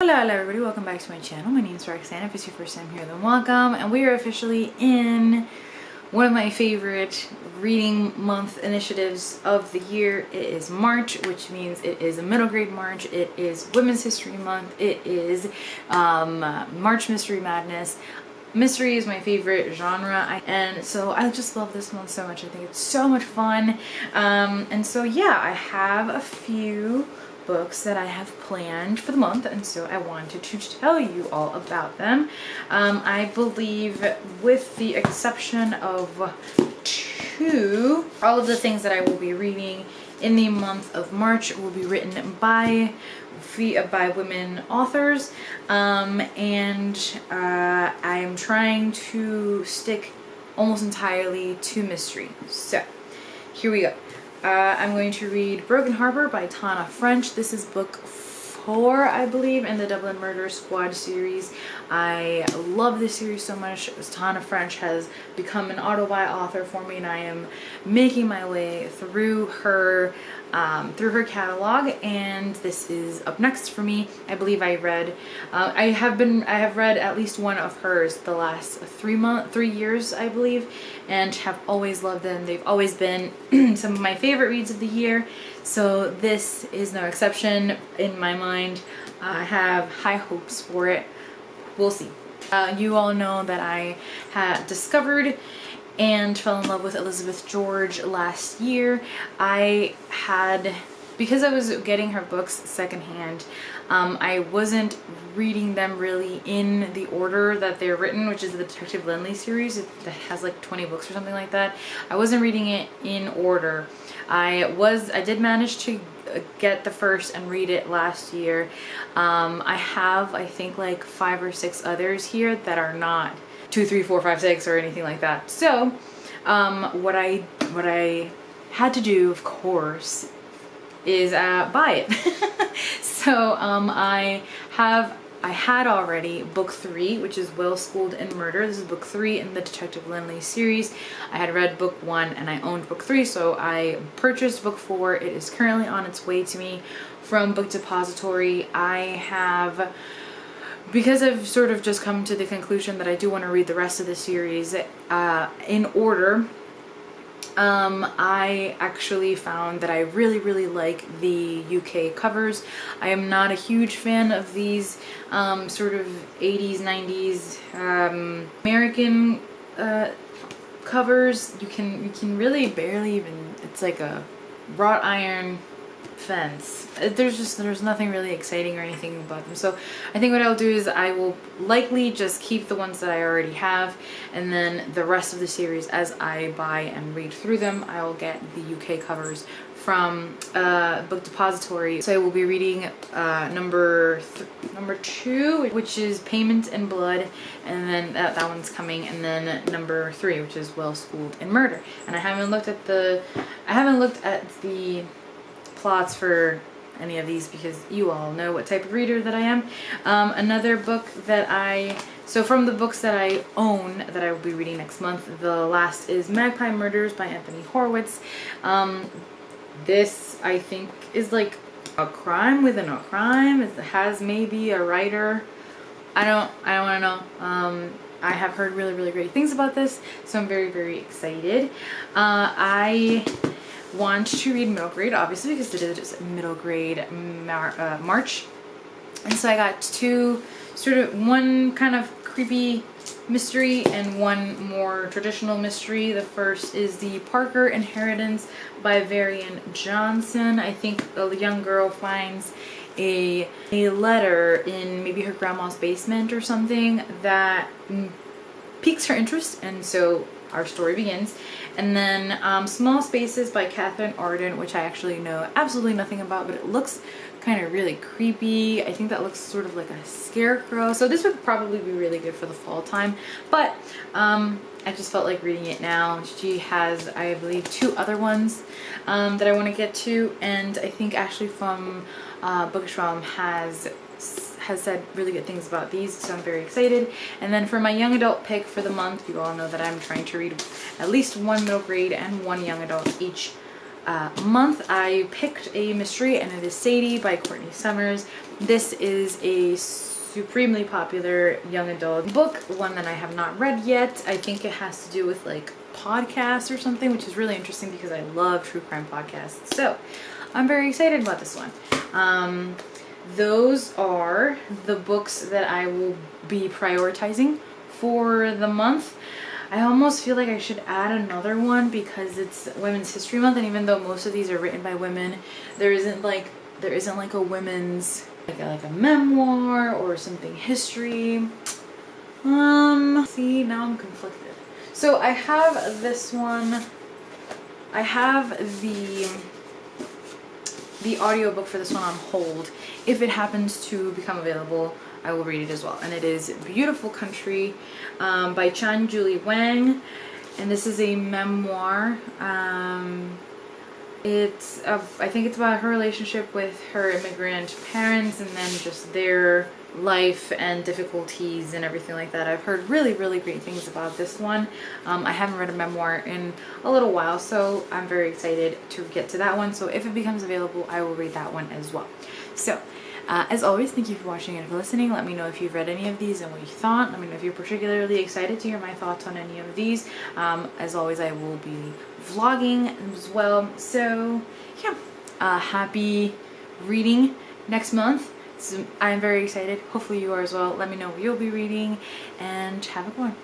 Hello everybody, welcome back to my channel. My name is Roxanne. If it's your first time here, then welcome. And we are officially in one of my favorite reading month initiatives of the year. It is March, which means it is a middle grade March. It is Women's History Month. It is March Mystery Madness. Mystery is my favorite genre, and so I just love this month so much. I think it's so much fun. And so yeah, I have a few books that I have planned for the month, and so I wanted to tell you all about them. I believe, with the exception of two, all of the things that I will be reading in the month of March will be written by women authors, and I am trying to stick almost entirely to mystery. So here we go. I'm going to read Broken Harbor by Tana French. This is book 4, I believe, in the Dublin Murder Squad series. I love this series so much. Tana French has become an auto-buy author for me, and I am making my way through her catalog, and this is up next for me. I believe I have read at least one of hers the last 3 years, I believe, and have always loved them. They've always been some of my favorite reads of the year, so this is no exception in my mind. I have high hopes for it. We'll see. You all know that I had discovered and fell in love with Elizabeth George last year. Because I was getting her books secondhand, I wasn't reading them really in the order that they're written, which is the Detective Lindley series. It has like 20 books or something like that. I wasn't reading it in order. I did manage to get the first and read it last year. I have, I think, like 5 or 6 others here that are not 2, 3, 4, 5, 6 or anything like that. So what I had to do, of course, is buy it. So I had already book 3, which is Well Schooled in Murder. This is book 3 in the Detective Lindley series. I had read book 1 and I owned book 3, so I purchased book 4. It is currently on its way to me from Book Depository. Because I've sort of just come to the conclusion that I do want to read the rest of the series in order, I actually found that I really like the UK covers. I am not a huge fan of these sort of 80s, 90s American covers. You can really barely even, it's like a wrought iron fence. There's nothing really exciting or anything about them. So I think what I'll do is I will likely just keep the ones that I already have, and then the rest of the series, as I buy and read through them, I will get the UK covers from Book Depository. So I will be reading number 2, which is Payment in Blood, and then that one's coming, and then number 3, which is Well Schooled in Murder. And I haven't looked at the plots for any of these because you all know what type of reader that I am. Another book so from the books that I own that I will be reading next month, the last is Magpie Murders by Anthony Horowitz. This, I think, is like a crime within a crime. It has maybe a writer. I don't want to know. I have heard really great things about this, so I'm very excited. I want to read middle grade, obviously, because it is middle grade March, and so I got 2, one kind of creepy mystery and one more traditional mystery. The first is the Parker Inheritance by Varian Johnson. I think a young girl finds a letter in maybe her grandma's basement or something that piques her interest, and so our story begins. And then Small Spaces by Catherine Arden, which I actually know absolutely nothing about, but it looks kind of really creepy. I think that looks sort of like a scarecrow, so this would probably be really good for the fall time, but I just felt like reading it now. She has, I believe, 2 other ones that I want to get to, and I think Ashley from Bookstrom has said really good things about these, so I'm very excited. And then for my young adult pick for the month, you all know that I'm trying to read at least 1 middle grade and 1 young adult each month, I picked a mystery, and it is Sadie by Courtney Summers. This is a supremely popular young adult book, one that I have not read yet. I think it has to do with like podcasts or something, which is really interesting because I love true crime podcasts. So I'm very excited about this one. Those are the books that I will be prioritizing for the month. I almost feel like I should add another one because it's Women's History Month, and even though most of these are written by women, there isn't like a women's like a memoir or something history. See, now I'm conflicted. So I have this one. I have the audiobook for this one on hold. If it happens to become available, I will read it as well. And it is Beautiful Country by Chan Julie Wang. And this is a memoir. I think it's about her relationship with her immigrant parents and then just their life and difficulties and everything like that. I've heard really, really great things about this one. I haven't read a memoir in a little while, so I'm very excited to get to that one. So if it becomes available, I will read that one as well. So as always, thank you for watching and for listening. Let me know if you've read any of these and what you thought. Let me know if you're particularly excited to hear my thoughts on any of these. As always, I will be vlogging as well. So yeah, happy reading next month. So I'm very excited. Hopefully you are as well. Let me know what you'll be reading, and have a good one.